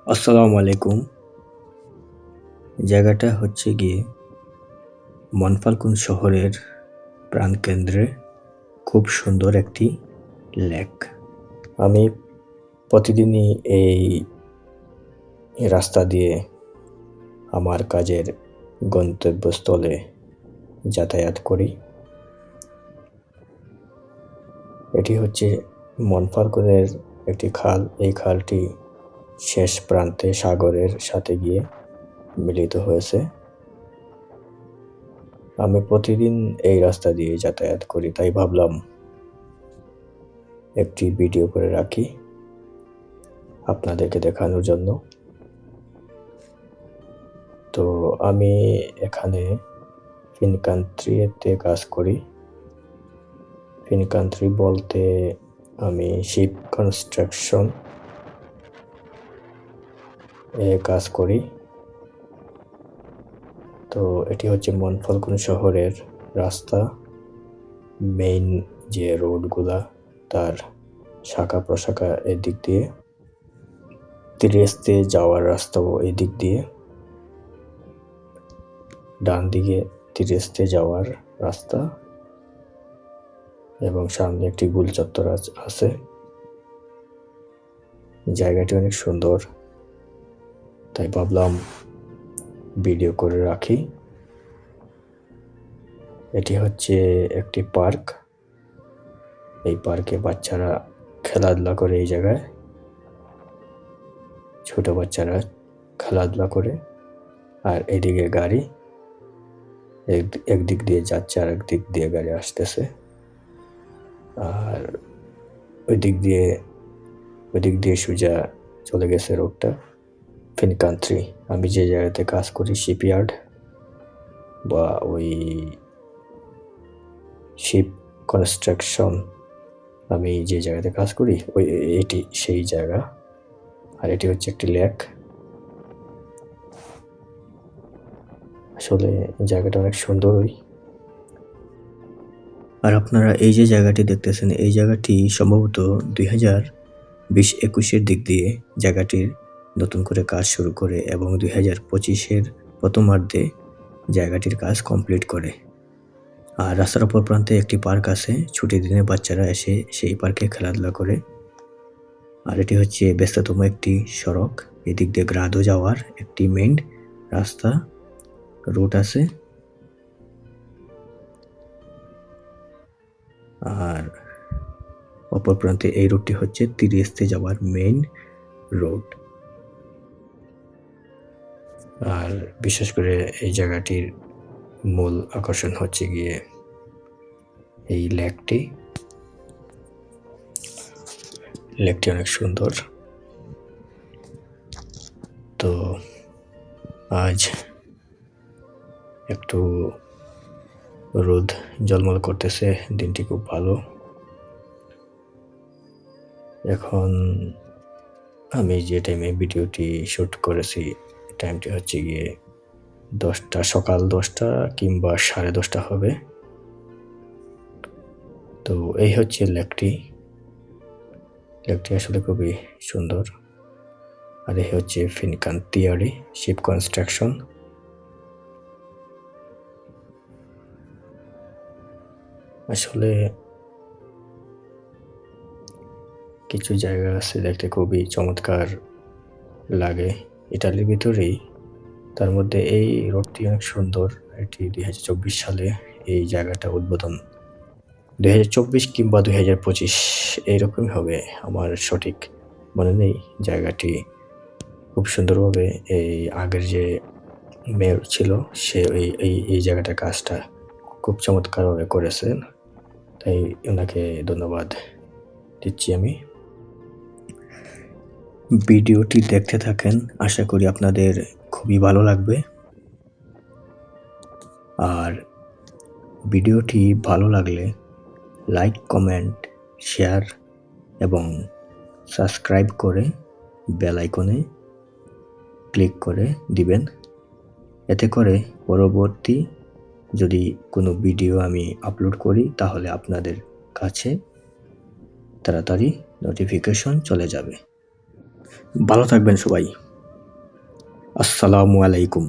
আসসালামু আলাইকুম। জায়গাটা হচ্ছে গিয়ে মনফাল্গুন শহরের প্রাণকেন্দ্রে খুব সুন্দর একটি লেক। আমি প্রতিদিনই এই রাস্তা দিয়ে আমার কাজের গন্তব্যস্থলে যাতায়াত করি। এটি হচ্ছে মনফাল্গুনের একটি খাল। এই খালটি শেষ প্রান্তে সাগরের সাথে গিয়ে মিলিত হয়েছে। আমি প্রতিদিন এই রাস্তা দিয়ে যাতায়াত করি, তাই ভাবলাম একটি ভিডিও করে রাখি আপনাদেরকে দেখানোর জন্য। তো আমি এখানে ফিনকান্ট্রিতে কাজ করি। ফিনকান্ট্রি বলতে আমি শিপ কনস্ট্রাকশন এ কাজ করি। তো এটি হচ্ছে মনফাল্গুন শহরের রাস্তা। মেইন যে রোডগুলা তার শাখা প্রশাখা এদিক দিয়ে, ত্রিস্তে যাওয়ার রাস্তাও এই দিক দিয়ে, ডান দিকে ত্রিস্তে যাওয়ার রাস্তা এবং সামনে একটি গোল চত্বর আছে। জায়গাটি অনেক সুন্দর, তাই ভাবলাম ভিডিও করে রাখি। এটি হচ্ছে একটি পার্ক। এই পার্কে বাচ্চারা খেলাধুলা করে। এই জায়গায় ছোট বাচ্চারা খেলাধুলা করে। আর এদিকে গাড়ি একদিক দিয়ে যাচ্ছে আর একদিক দিয়ে গাড়ি আসতেছে। আর ওই দিক দিয়ে সোজা চলে গেছে রোডটা ফিনকান্ট্রি। আমি যে জায়গাতে কাজ করি, শিপইয়ার্ড বা ওই শিপ কনস্ট্রাকশন, আমি যে জায়গাতে কাজ করি এটি সেই জায়গা। আর এটি হচ্ছে একটি লেক। আসলে জায়গাটা অনেক সুন্দরই। আর আপনারা এই যে জায়গাটি দেখতেছেন, এই জায়গাটি সম্ভবত 2020-21 দিক দিয়ে জায়গাটির নতুন করে কাজ শুরু করে এবং 2025 প্রথমার্ধে জায়গাটির কাজ কমপ্লিট করে। আর রাস্তার অপর প্রান্তে একটি পার্ক আছে। ছুটির দিনে বাচ্চারা এসে সেই পার্কে খেলাধুলা করে। আর এটি হচ্ছে ব্যস্ততম একটি সড়ক। এদিক দিয়ে গ্রাদো যাওয়ার একটি মেইন রাস্তা রুট আছে। আর অপর প্রান্তে এই রুটটি হচ্ছে ত্রিস্তে যাওয়ার মেইন রোড। আর বিশেষ করে এই জায়গাটির মূল আকর্ষণ হচ্ছে গিয়ে এই লেকটি অনেক সুন্দর। তো আজ একটু রোদ ঝলমল করতেছে, দিনটি খুব ভালো। এখন আমি যে টাইমে ভিডিওটি শুট করেছি টাইমটি হচ্ছে গিয়ে সকাল 10টা কিংবা 10:30 হবে। তো এই হচ্ছে লেকটি আসলে খুবই সুন্দর। আর এই হচ্ছে ফিনকান্ট্রি শিপ কনস্ট্রাকশন। আসলে কিছু জায়গা আছে দেখতে খুবই চমৎকার লাগে, ইটালির ভিতরেই। তার মধ্যে এই রোডটি অনেক সুন্দর। এটি 2024 সালে এই জায়গাটা উদ্বোধন। 2024 কিংবা 2025 এইরকমই হবে, আমার সঠিক মনে নেই। জায়গাটি খুব সুন্দরভাবে এই আগের যে মেয়র ছিল সে এই জায়গাটার কাজটা খুব চমৎকারভাবে করেছেন, তাই ওনাকে ধন্যবাদ দিচ্ছি আমি। ভিডিওটি দেখতে থাকেন, আশা করি আপনাদের খুবই ভালো লাগবে। আর ভিডিওটি ভালো লাগলে লাইক, কমেন্ট, শেয়ার এবং সাবস্ক্রাইব করে বেল আইকনে ক্লিক করে দিবেন। এতে করে পরবর্তী যদি কোনো ভিডিও আমি আপলোড করি তাহলে আপনাদের কাছে তাড়াতাড়ি নোটিফিকেশন চলে যাবে। ভালো থাকবেন সবাই। আসসালামু আলাইকুম।